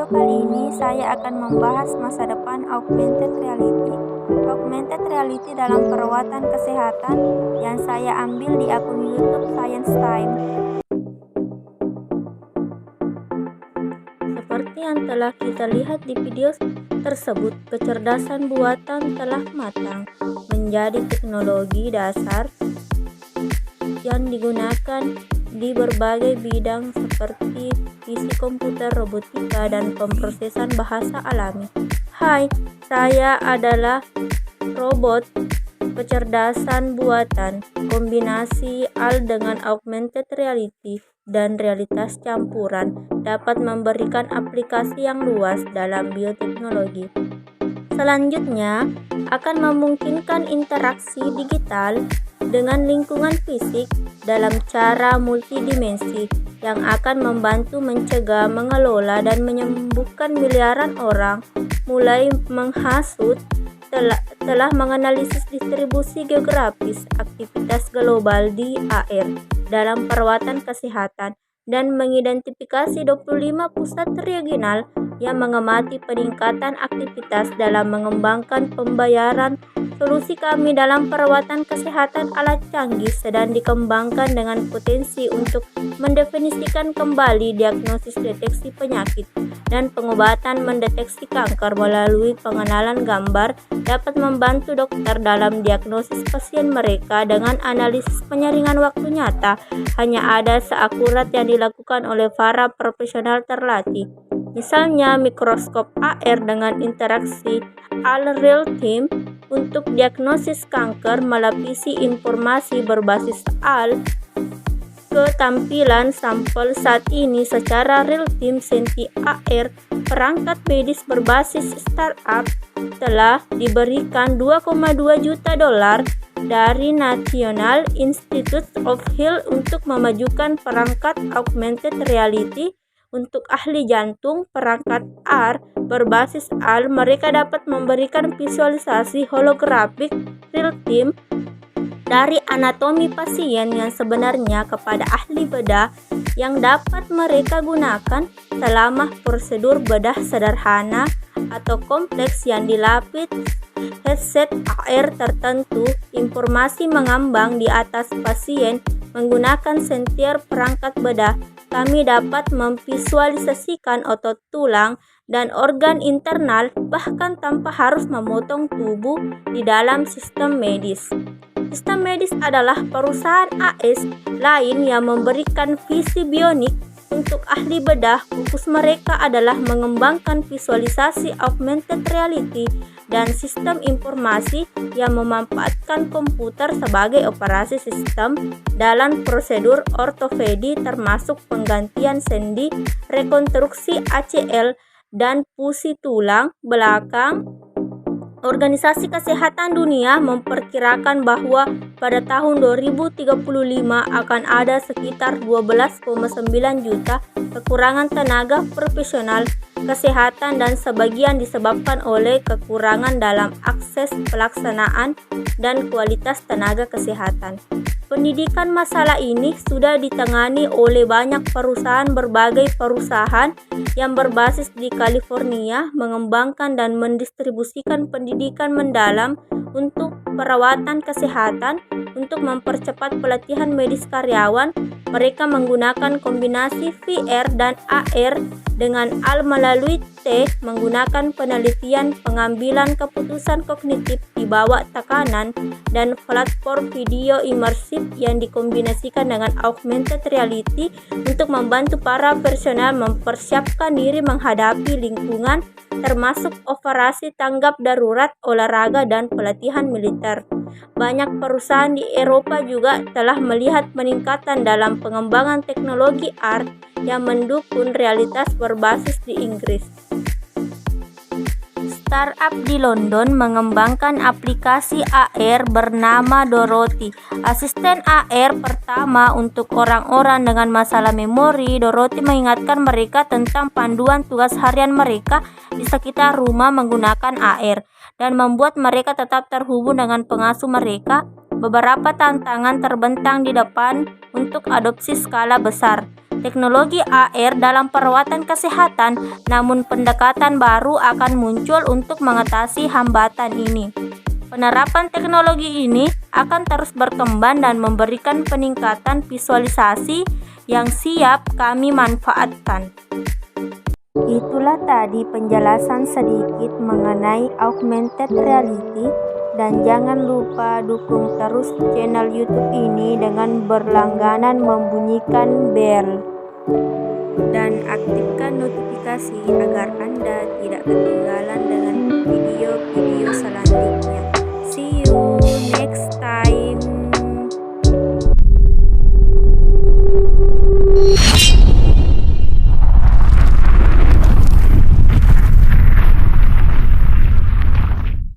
kali ini saya akan membahas masa depan augmented reality. Augmented reality dalam perawatan kesehatan yang saya ambil di akun YouTube Science Time. Seperti yang telah kita lihat di video tersebut, kecerdasan buatan telah matang menjadi teknologi dasar yang digunakan di berbagai bidang seperti fisik komputer, robotika, dan pemrosesan bahasa alami. Hai, saya adalah robot kecerdasan buatan, kombinasi AL dengan augmented reality dan realitas campuran dapat memberikan aplikasi yang luas dalam bioteknologi. Selanjutnya, akan memungkinkan interaksi digital dengan lingkungan fisik dalam cara multidimensi yang akan membantu mencegah, mengelola, dan menyembuhkan miliaran orang, mulai menghasut, telah menganalisis distribusi geografis aktivitas global di AR dalam perawatan kesehatan dan mengidentifikasi 25 pusat regional yang mengamati peningkatan aktivitas dalam mengembangkan pembayaran. Solusi kami dalam perawatan kesehatan alat canggih sedang dikembangkan dengan potensi untuk mendefinisikan kembali diagnosis deteksi penyakit dan pengobatan. Mendeteksi kanker melalui pengenalan gambar dapat membantu dokter dalam diagnosis pasien mereka dengan analisis penyaringan waktu nyata hanya ada seakurat yang dilakukan oleh para profesional terlatih. Misalnya mikroskop AR dengan interaksi AL real time untuk diagnosis kanker, melapisi informasi berbasis AL ketampilan sampel saat ini secara real time. Senti AR perangkat medis berbasis startup telah diberikan $2,2 juta dari National Institute of Health untuk memajukan perangkat augmented reality untuk ahli jantung. Perangkat AR berbasis AL, mereka dapat memberikan visualisasi holografik real time dari anatomi pasien yang sebenarnya kepada ahli bedah yang dapat mereka gunakan selama prosedur bedah sederhana atau kompleks yang dilapis headset AR tertentu. Informasi mengambang di atas pasien menggunakan sentier perangkat bedah. Kami dapat memvisualisasikan otot, tulang, dan organ internal bahkan tanpa harus memotong tubuh di dalam sistem medis. Sistem medis adalah perusahaan AS lain yang memberikan visi bionik untuk ahli bedah. Fokus mereka adalah mengembangkan visualisasi augmented reality dan sistem informasi yang memanfaatkan komputer sebagai operasi sistem dalam prosedur ortopedi termasuk penggantian sendi, rekonstruksi ACL, dan fusi tulang belakang. Organisasi Kesehatan Dunia memperkirakan bahwa pada tahun 2035 akan ada sekitar 12,9 juta kekurangan tenaga profesional kesehatan dan sebagian disebabkan oleh kekurangan dalam akses, pelaksanaan, dan kualitas tenaga kesehatan. Pendidikan masalah ini sudah ditangani oleh banyak perusahaan. Berbagai perusahaan yang berbasis di California mengembangkan dan mendistribusikan pendidikan mendalam untuk perawatan kesehatan. Untuk mempercepat pelatihan medis karyawan, mereka menggunakan kombinasi VR dan AR dengan AL melalui menggunakan penelitian pengambilan keputusan kognitif di bawah tekanan dan platform video imersif yang dikombinasikan dengan augmented reality untuk membantu para personel mempersiapkan diri menghadapi lingkungan termasuk operasi tanggap darurat, olahraga, dan pelatihan militer. Banyak perusahaan di Eropa juga telah melihat peningkatan dalam pengembangan teknologi AR yang mendukung realitas berbasis di Inggris. Startup di London mengembangkan aplikasi AR bernama Dorothy, asisten AR pertama untuk orang-orang dengan masalah memori. Dorothy mengingatkan mereka tentang panduan tugas harian mereka di sekitar rumah menggunakan AR dan membuat mereka tetap terhubung dengan pengasuh mereka. Beberapa tantangan terbentang di depan untuk adopsi skala besar. teknologi AR dalam perawatan kesehatan, namun pendekatan baru akan muncul untuk mengatasi hambatan ini. Penerapan teknologi ini akan terus berkembang dan memberikan peningkatan visualisasi yang siap kami manfaatkan. Itulah tadi penjelasan sedikit mengenai augmented reality, dan jangan lupa dukung terus channel YouTube ini dengan berlangganan membunyikan bel dan aktifkan notifikasi agar Anda tidak ketinggalan dengan video-video selanjutnya.